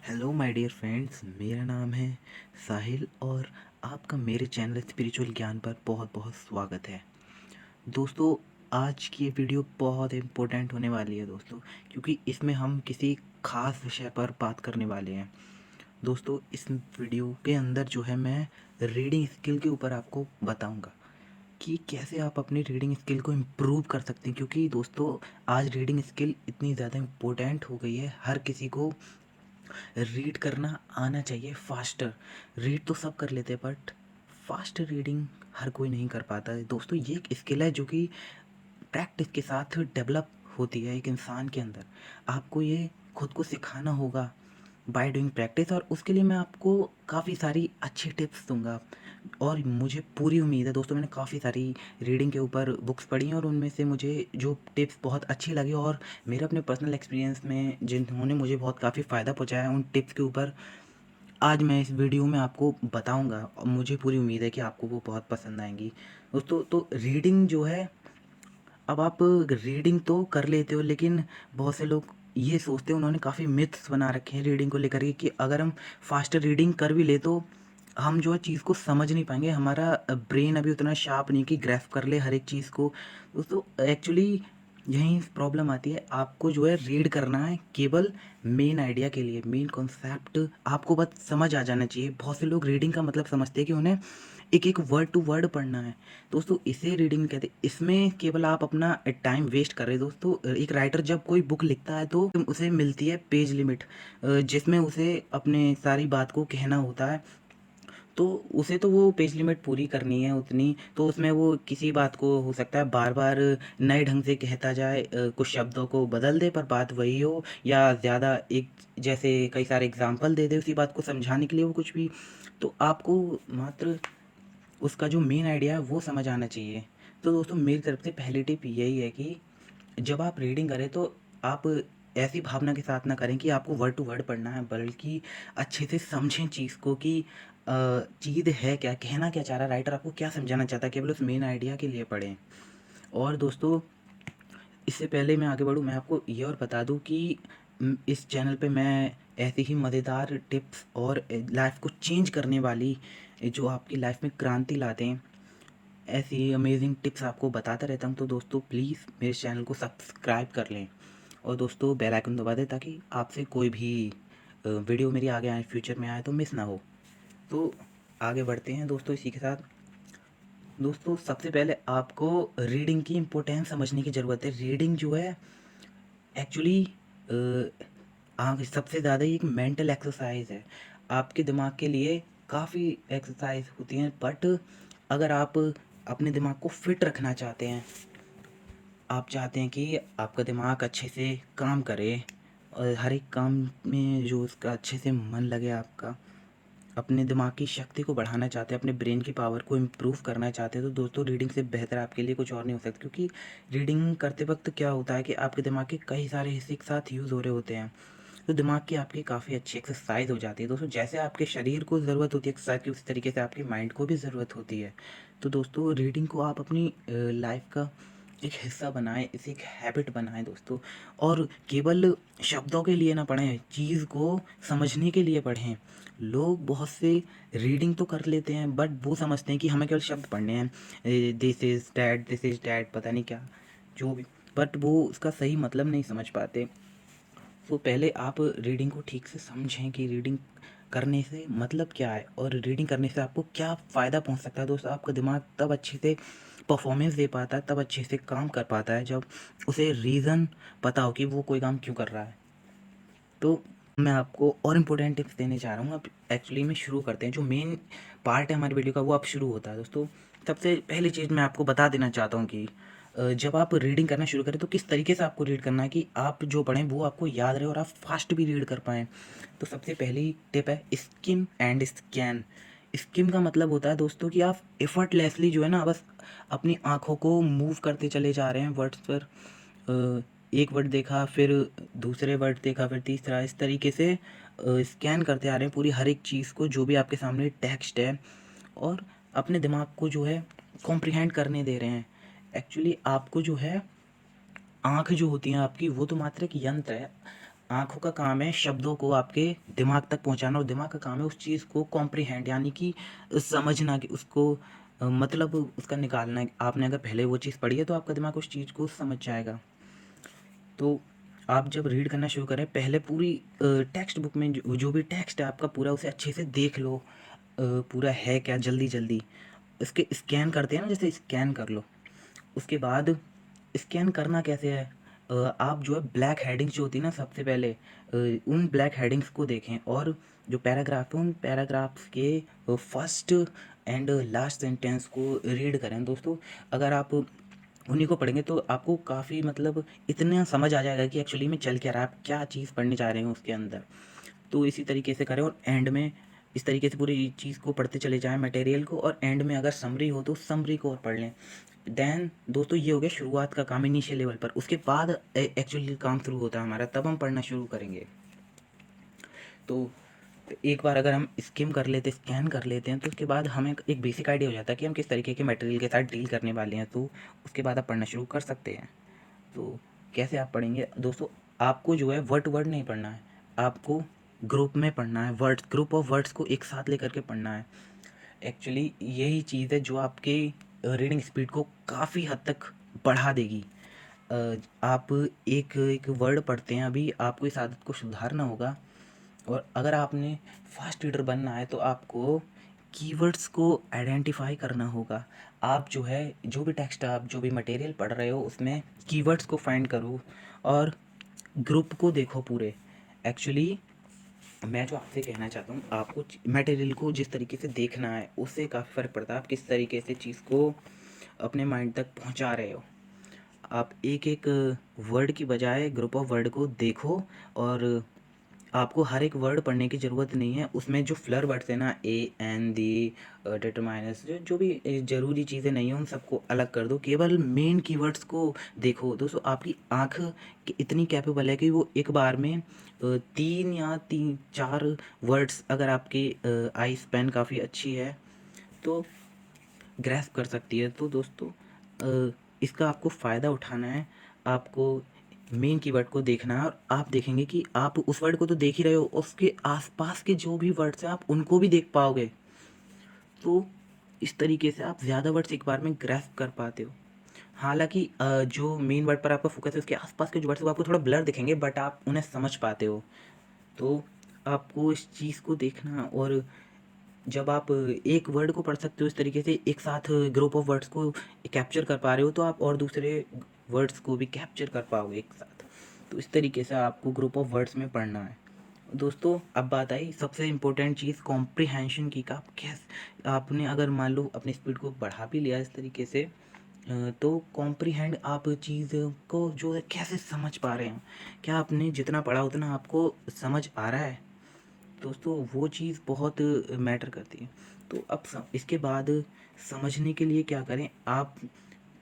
Hello my dear friends, मेरा नाम है साहिल और आपका मेरे चैनल स्पिरिचुअल ज्ञान पर बहुत बहुत स्वागत है। दोस्तों, आज की ये वीडियो बहुत इम्पोर्टेंट होने वाली है दोस्तों, क्योंकि इसमें हम किसी खास विषय पर बात करने वाले हैं। दोस्तों, इस वीडियो के अंदर जो है मैं रीडिंग स्किल के ऊपर आपको बताऊंगा कि कैसे आप अपनी रीडिंग स्किल को इम्प्रूव कर सकते हैं, क्योंकि दोस्तों आज रीडिंग स्किल इतनी ज़्यादा इम्पोर्टेंट हो गई है। हर किसी को रीड करना आना चाहिए फास्टर। रीड तो सब कर लेते हैं बट फास्ट रीडिंग हर कोई नहीं कर पाता है। दोस्तों, ये एक स्किल है जो कि प्रैक्टिस के साथ डेवलप होती है एक इंसान के अंदर। आपको ये खुद को सिखाना होगा बाय डूइंग प्रैक्टिस, और उसके लिए मैं आपको काफ़ी सारी अच्छी टिप्स दूंगा। और मुझे पूरी उम्मीद है दोस्तों, मैंने काफ़ी सारी रीडिंग के ऊपर बुक्स पढ़ी हैं और उनमें से मुझे जो टिप्स बहुत अच्छी लगी और मेरे अपने पर्सनल एक्सपीरियंस में जिन्होंने मुझे बहुत काफ़ी फ़ायदा पहुंचाया है, उन टिप्स के ऊपर आज मैं इस वीडियो में आपको बताऊंगा और मुझे पूरी उम्मीद है कि आपको वो बहुत पसंद आएंगी। दोस्तों, तो रीडिंग जो है, अब आप रीडिंग तो कर लेते हो, लेकिन बहुत से लोग ये सोचते हैं, उन्होंने काफ़ी मिथ्स बना रखे हैं रीडिंग को लेकर के कि अगर हम फास्ट रीडिंग कर भी ले तो हम जो है चीज़ को समझ नहीं पाएंगे। हमारा ब्रेन अभी उतना शार्प नहीं कि ग्रैस्प कर ले हर एक चीज़ को। दोस्तों, एक्चुअली यहीं प्रॉब्लम आती है। आपको जो है रीड करना है केवल मेन आइडिया के लिए, मेन कॉन्सेप्ट आपको बस समझ आ जाना चाहिए। बहुत से लोग रीडिंग का मतलब समझते हैं कि उन्हें एक एक वर्ड टू वर्ड पढ़ना है। दोस्तों, इसे रीडिंग कहते हैं। इसमें केवल आप अपना टाइम वेस्ट कर रहे हैं। दोस्तों, एक राइटर जब कोई बुक लिखता है तो उसे मिलती है पेज लिमिट, जिसमें उसे अपने सारी बात को कहना होता है। तो उसे तो वो पेज लिमिट पूरी करनी है उतनी, तो उसमें वो किसी बात को हो सकता है बार बार नए ढंग से कहता जाए, कुछ शब्दों को बदल दे पर बात वही हो, या ज़्यादा एक जैसे कई सारे एग्जाम्पल दे दे उसी बात को समझाने के लिए वो कुछ भी। तो आपको मात्र उसका जो मेन आइडिया है वो समझ आना चाहिए। तो दोस्तों, मेरी तरफ से पहली टिप यही है कि जब आप रीडिंग करें तो आप ऐसी भावना के साथ ना करें कि आपको वर्ड टू वर्ड पढ़ना है, बल्कि अच्छे से समझें चीज़ को कि चीज़ है क्या, कहना क्या चाह रहा है राइटर, आपको क्या समझाना चाहता है, केवल उस मेन आइडिया के लिए पढ़ें। और दोस्तों, इससे पहले मैं आगे बढ़ूँ, मैं आपको ये और बता दूँ कि इस चैनल पे मैं ऐसी ही मज़ेदार टिप्स और लाइफ को चेंज करने वाली, जो आपकी लाइफ में क्रांति लाते हैं, ऐसी अमेजिंग टिप्स आपको बताता रहता हूँ। तो दोस्तों, प्लीज़ मेरे चैनल को सब्सक्राइब कर लें और दोस्तों बेल आइकन दबा दें, ताकि आपसे कोई भी वीडियो मेरी आगे आए, फ्यूचर में आए तो मिस ना हो। तो आगे बढ़ते हैं दोस्तों इसी के साथ। दोस्तों, सबसे पहले आपको रीडिंग की इम्पोर्टेंस समझने की ज़रूरत है। रीडिंग जो है एक्चुअली सबसे ज़्यादा ये एक मेंटल एक्सरसाइज है। आपके दिमाग के लिए काफ़ी एक्सरसाइज होती हैं, बट अगर आप अपने दिमाग को फिट रखना चाहते हैं, आप चाहते हैं कि आपका दिमाग अच्छे से काम करे और हर एक काम में जो उसका अच्छे से मन लगे, आपका अपने दिमाग की शक्ति को बढ़ाना चाहते हैं, अपने ब्रेन की पावर को इम्प्रूव करना चाहते हैं, तो दोस्तों रीडिंग से बेहतर आपके लिए कुछ और नहीं हो सकता। क्योंकि रीडिंग करते वक्त क्या होता है कि आपके दिमाग के कई सारे हिस्से एक साथ यूज़ हो रहे होते हैं, तो दिमाग की आपकी काफ़ी अच्छी एक्सरसाइज हो जाती है। दोस्तों, जैसे आपके शरीर को ज़रूरत होती है एक्सरसाइज की, उसी तरीके से आपके माइंड को भी ज़रूरत होती है। तो दोस्तों, रीडिंग को आप अपनी लाइफ का एक हिस्सा बनाएं, इसे एक हैबिट बनाएं दोस्तों। और केवल शब्दों के लिए ना पढ़ें, चीज़ को समझने के लिए पढ़ें। लोग बहुत से रीडिंग तो कर लेते हैं बट वो समझते हैं कि हमें केवल शब्द पढ़ने हैं, दिस इज़ डैट, पता नहीं क्या जो भी, बट वो उसका सही मतलब नहीं समझ पाते। तो पहले आप रीडिंग को ठीक से समझें कि रीडिंग करने से मतलब क्या है और रीडिंग करने से आपको क्या फ़ायदा पहुंच सकता है। दोस्तों, आपका दिमाग तब अच्छे से परफॉर्मेंस दे पाता है, तब अच्छे से काम कर पाता है, जब उसे रीज़न पता हो कि वो कोई काम क्यों कर रहा है। तो मैं आपको और इम्पोर्टेंट टिप्स देने जा रहा हूँ। अब एक्चुअली में शुरू करते हैं। जो मेन पार्ट है हमारी वीडियो का वो अब शुरू होता है। दोस्तों, सबसे पहली चीज़ मैं आपको बता देना चाहता हूँ कि जब आप रीडिंग करना शुरू करें तो किस तरीके से आपको रीड करना है कि आप जो पढ़ें वो आपको याद रहे और आप फास्ट भी रीड कर पाएँ। तो सबसे पहली टिप है स्किम एंड स्कैन। स्किम का मतलब होता है दोस्तों कि आप एफर्टलेसली जो है ना, बस अपनी आँखों को मूव करते चले जा रहे हैं वर्ड्स पर। एक वर्ड देखा, फिर दूसरे वर्ड देखा, फिर तीसरा, इस तरीके से स्कैन करते आ रहे हैं पूरी हर एक चीज़ को जो भी आपके सामने टेक्स्ट है, और अपने दिमाग को जो है कॉम्प्रिहेंड करने दे रहे हैं। एक्चुअली आपको जो है आँख जो होती है आपकी, वो तो मात्र एक यंत्र है। आँखों का काम है शब्दों को आपके दिमाग तक पहुँचाना, और दिमाग का काम है उस चीज़ को कॉम्प्रिहेंड यानी कि समझना, कि उसको मतलब उसका निकालना। आपने अगर पहले वो चीज़ पढ़ी है तो आपका दिमाग उस चीज़ को समझ जाएगा। तो आप जब रीड करना शुरू करें, पहले पूरी टेक्स्ट बुक में जो भी टेक्स्ट है आपका पूरा, उसे अच्छे से देख लो, पूरा है क्या, जल्दी जल्दी इसके स्कैन करते हैं ना, जैसे स्कैन कर लो। उसके बाद स्कैन करना कैसे है, आप जो है ब्लैक हेडिंग्स जो होती है ना, सबसे पहले उन ब्लैक हेडिंग्स को देखें, और जो पैराग्राफ है उन पैराग्राफ्स के फर्स्ट एंड लास्ट सेंटेंस को रीड करें दोस्तों। अगर आप उन्हीं को पढ़ेंगे तो आपको काफ़ी मतलब इतना समझ आ जाएगा कि एक्चुअली में चल क्या रहा है, आप क्या चीज़ पढ़ने जा रहे हैं उसके अंदर। तो इसी तरीके से करें, और एंड में इस तरीके से पूरी चीज़ को पढ़ते चले जाएं मटेरियल को, और एंड में अगर समरी हो तो समरी को और पढ़ लें। देन दोस्तों ये हो गया शुरुआत का काम इनिशियल लेवल पर। उसके बाद एक्चुअली काम शुरू होता है हमारा, तब हम पढ़ना शुरू करेंगे। तो एक बार अगर हम स्किम कर लेते, स्कैन कर लेते हैं, तो उसके बाद हमें एक बेसिक आइडिया हो जाता है कि हम किस तरीके के मटेरियल के साथ डील करने वाले हैं। तो उसके बाद आप पढ़ना शुरू कर सकते हैं। तो कैसे आप पढ़ेंगे दोस्तों, आपको जो है वर्ड टू वर्ड नहीं पढ़ना है, आपको ग्रुप में पढ़ना है, वर्ड्स, ग्रुप ऑफ वर्ड्स को एक साथ लेकर के पढ़ना है। एक्चुअली यही चीज़ है जो आपके रीडिंग स्पीड को काफ़ी हद तक बढ़ा देगी। आप एक एक वर्ड पढ़ते हैं, अभी आपको इस आदत को सुधारना होगा। और अगर आपने फास्ट रीडर बनना है तो आपको कीवर्ड्स को आइडेंटिफाई करना होगा। आप जो है जो भी टेक्स्ट, आप जो भी मटेरियल पढ़ रहे हो उसमें कीवर्ड्स को फाइंड करो, और ग्रुप को देखो पूरे। एक्चुअली मैं जो आपसे कहना चाहता हूँ, आपको मटेरियल को जिस तरीके से देखना है उससे काफ़ी फ़र्क पड़ता है आप किस तरीके से चीज़ को अपने माइंड तक पहुँचा रहे हो। आप एक एक वर्ड की बजाय ग्रुप ऑफ वर्ड को देखो, और आपको हर एक वर्ड पढ़ने की ज़रूरत नहीं है। उसमें जो फ्लर वर्ड्स हैं ना, ए एन दी डिटरमाइनस, जो भी ज़रूरी चीज़ें नहीं हैं उन सबको अलग कर दो, केवल मेन कीवर्ड्स को देखो। दोस्तों आपकी आँख इतनी कैपेबल है कि वो एक बार में 3 या 4 वर्ड्स, अगर आपकी आई स्पैन काफ़ी अच्छी है तो ग्रैस्प कर सकती है। तो दोस्तों इसका आपको फ़ायदा उठाना है, आपको मेन कीवर्ड को देखना है, और आप देखेंगे कि आप उस वर्ड को तो देख ही रहे हो, उसके आसपास के जो भी वर्ड्स हैं आप उनको भी देख पाओगे। तो इस तरीके से आप ज़्यादा वर्ड्स एक बार में ग्रैस्प कर पाते हो। हालांकि जो मेन वर्ड पर आपका फोकस है उसके आसपास के जो वर्ड्स वो आपको थोड़ा ब्लर दिखेंगे, बट आप उन्हें समझ पाते हो। तो आपको इस चीज़ को देखना, और जब आप एक वर्ड को पढ़ सकते हो इस तरीके से, एक साथ ग्रुप ऑफ वर्ड्स को कैप्चर कर पा रहे हो, तो आप और दूसरे वर्ड्स को भी कैप्चर कर पाओगे एक साथ। तो इस तरीके से आपको ग्रुप ऑफ वर्ड्स में पढ़ना है दोस्तों। अब बात आई सबसे इम्पोर्टेंट चीज़ कॉम्प्रिहेंशन की। का आप कैसे, आपने अगर मान लो अपनी स्पीड को बढ़ा भी लिया इस तरीके से, तो कॉम्प्रिहेंड आप चीज़ को जो है कैसे समझ पा रहे हैं, क्या आपने जितना पढ़ा उतना आपको समझ आ रहा है दोस्तों, वो चीज़ बहुत मैटर करती है। तो अब इसके बाद समझने के लिए क्या करें, आप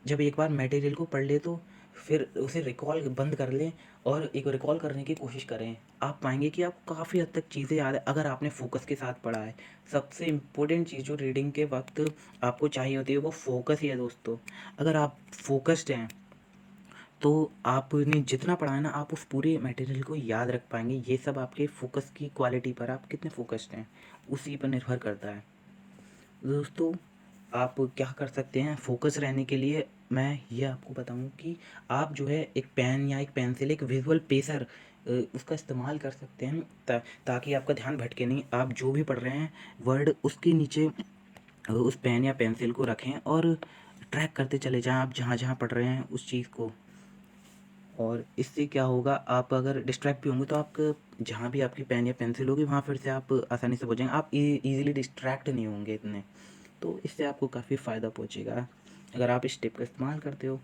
जब एक बार मटेरियल को पढ़ ले तो फिर उसे रिकॉल बंद कर लें, और एक रिकॉल करने की कोशिश करें। आप पाएंगे कि आपको काफ़ी हद तक चीज़ें याद है अगर आपने फोकस के साथ पढ़ा है। सबसे इम्पोर्टेंट चीज़ जो रीडिंग के वक्त आपको चाहिए होती है वो फोकस ही है दोस्तों। अगर आप फोकस्ड हैं तो आपने जितना पढ़ा है ना, आप उस पूरे मटेरियल को याद रख पाएंगे। ये सब आपके फोकस की क्वालिटी पर, आप कितने फोकस्ड हैं उसी पर निर्भर करता है दोस्तों। आप क्या कर सकते हैं फोकस रहने के लिए, मैं ये आपको बताऊं कि आप जो है एक पेन या एक पेंसिल, एक विजुअल पेसर उसका इस्तेमाल कर सकते हैं, ताकि आपका ध्यान भटके नहीं। आप जो भी पढ़ रहे हैं वर्ड, उसके नीचे उस पेन या पेंसिल को रखें, और ट्रैक करते चले जाएं आप जहाँ जहाँ पढ़ रहे हैं उस चीज़ को। और इससे क्या होगा, आप अगर डिस्ट्रैक्ट भी होंगे तो आप जहाँ भी आपकी पेन या पेंसिल होगी वहाँ फिर से आप आसानी से पहुँचेंगे, आप इजीली डिस्ट्रैक्ट नहीं होंगे इतने। तो इससे आपको काफ़ी फ़ायदा पहुँचेगा अगर आप इस टिप का इस्तेमाल करते हो।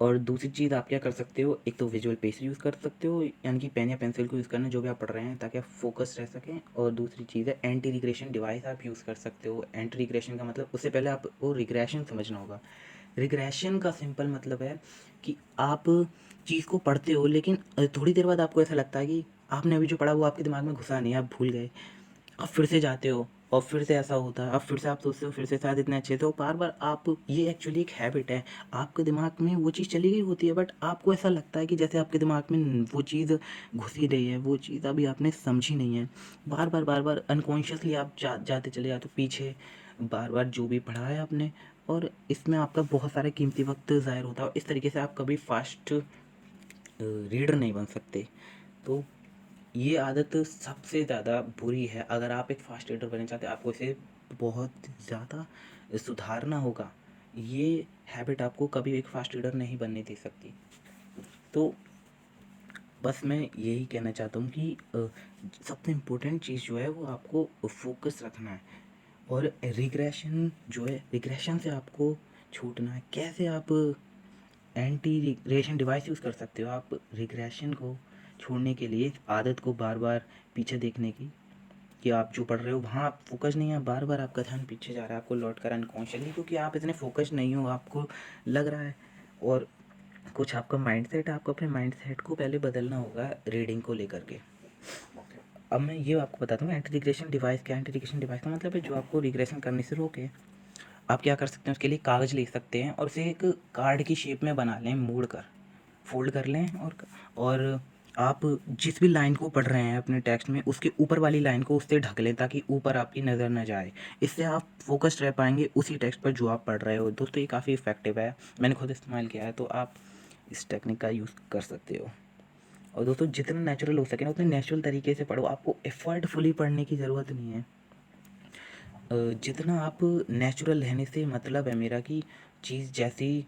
और दूसरी चीज़ आप क्या कर सकते हो, एक तो विजुअल पेज यूज़ कर सकते हो, यानी कि पेन या पेंसिल को यूज़ करना जो भी आप पढ़ रहे हैं, ताकि आप फोकस रह सकें। और दूसरी चीज़ है एंटी रिग्रेशन डिवाइस आप यूज़ कर सकते हो। एंटी रिग्रेशन का मतलब, उससे पहले आपको रिग्रेशन समझना होगा। रिग्रेशन का सिंपल मतलब है कि आप चीज़ को पढ़ते हो, लेकिन थोड़ी देर बाद आपको ऐसा लगता है कि आपने अभी जो पढ़ा वो आपके दिमाग में घुसा नहीं, आप भूल गए। आप फिर से जाते हो और फिर से ऐसा होता है, अब फिर से आप सोचते हो फिर से शायद इतने अच्छे थे, तो बार बार आप, ये एक्चुअली एक हैबिट है, आपके दिमाग में वो चीज़ चली गई होती है, बट आपको ऐसा लगता है कि जैसे आपके दिमाग में वो चीज़ घुस ही रही है, वो चीज़ अभी आपने समझी नहीं है। बार बार अनकॉन्शियसली आप जाते चले जाते हो पीछे, बार बार जो भी पढ़ा है आपने, और इसमें आपका बहुत सारा कीमती वक्त ज़ाहिर होता है, और इस तरीके से आप कभी फास्ट रीडर नहीं बन सकते। तो ये आदत सबसे ज़्यादा बुरी है। अगर आप एक फास्ट रीडर बनना चाहते हैं, आपको इसे बहुत ज़्यादा सुधारना होगा। ये हैबिट आपको कभी एक फास्ट रीडर नहीं बनने दे सकती। तो बस मैं यही कहना चाहता हूँ कि सबसे इम्पोर्टेंट चीज़ जो है वो आपको फोकस रखना है, और रिग्रेशन जो है, रिग्रेशन से आपको छूटना है। कैसे आप एंटी रिग्रेशन डिवाइस यूज़ कर सकते हो आप रिग्रेशन को छोड़ने के लिए, आदत को बार बार पीछे देखने की, कि आप जो पढ़ रहे हो वहाँ आप फोकस नहीं है, बार बार आपका ध्यान पीछे जा रहा है, आपको लौट कर अनकॉन्शियसली, क्योंकि आप इतने फोकस नहीं हो, आपको लग रहा है। और कुछ आपका माइंडसेट, आपको अपने माइंडसेट को पहले बदलना होगा रीडिंग को लेकर के। अब मैं ये आपको बताता हूँ एंटी रिग्रेशन डिवाइस क्या है। एंटी रिग्रेशन डिवाइस का मतलब है जो आपको रिग्रेशन करने से रोके। आप क्या कर सकते हैं, उसके लिए कागज़ ले सकते हैं और उसे एक कार्ड की शेप में बना लें, मोड़ कर फोल्ड कर लें, और आप जिस भी लाइन को पढ़ रहे हैं अपने टेक्स्ट में, उसके ऊपर वाली लाइन को उससे ढक लें ताकि ऊपर आपकी नज़र न जाए। इससे आप फोकस्ड रह पाएंगे उसी टेक्स्ट पर जो आप पढ़ रहे हो। दोस्तों ये काफ़ी इफ़ेक्टिव है, मैंने खुद इस्तेमाल किया है, तो आप इस टेक्निक का यूज़ कर सकते हो। और दोस्तों जितना नेचुरल हो सके ना उतने नेचुरल तरीके से पढ़ो, आपको एफर्टफुली पढ़ने की ज़रूरत नहीं है। जितना आप नेचुरल रहने से मतलब है मेरा कि चीज़ जैसी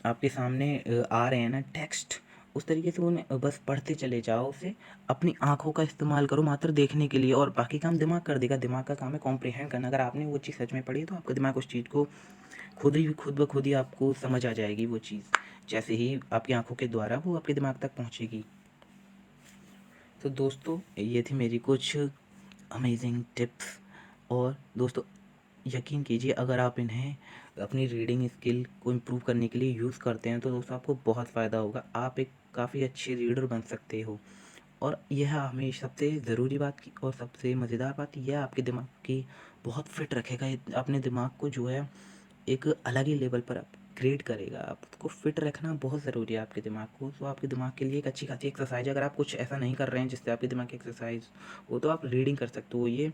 आपके सामने आ रहे हैं ना टेक्स्ट, उस तरीके से उन्हें बस पढ़ते चले जाओ उसे। अपनी आँखों का इस्तेमाल करो मात्र देखने के लिए, और बाकी काम दिमाग कर देगा। दिमाग का काम है कॉम्प्रिहेंड करना। अगर आपने वो चीज़ सच में पढ़ी है तो आपका दिमाग उस चीज़ को खुद ब खुद ही आपको समझ आ जाएगी वो चीज़, जैसे ही आपकी आँखों के द्वारा वो आपके दिमाग तक पहुँचेगी। तो दोस्तों ये थी मेरी कुछ अमेजिंग टिप्स। और दोस्तों यकीन कीजिए अगर आप इन्हें अपनी रीडिंग स्किल को इम्प्रूव करने के लिए यूज़ करते हैं तो दोस्तों आपको बहुत फ़ायदा होगा। आप एक काफ़ी अच्छे रीडर बन सकते हो। और यह हमें सबसे ज़रूरी बात की और सबसे मज़ेदार बात यह आपके दिमाग की बहुत फिट रखेगा। ये अपने दिमाग को जो है एक अलग ही लेवल पर अपग्रेड करेगा। आपको फिट रखना बहुत ज़रूरी है आपके दिमाग को। तो आपके दिमाग के लिए एक अच्छी खासी एक्सरसाइज, अगर आप कुछ ऐसा नहीं कर रहे हैं जिससे आपके दिमाग की एक्सरसाइज हो, तो आप रीडिंग कर सकते हो। ये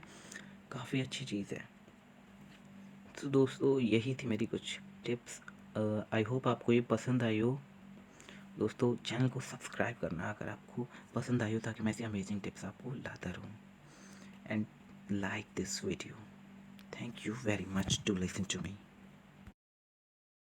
काफ़ी अच्छी चीज़ है। तो दोस्तों यही थी मेरी कुछ टिप्स। आई होप आपको ये पसंद आई हो। दोस्तों चैनल को सब्सक्राइब करना अगर आपको पसंद आई हो, ताकि मैं ऐसी अमेजिंग टिप्स आपको लाता रहूँ। And like this video. Thank you very much to listen to me.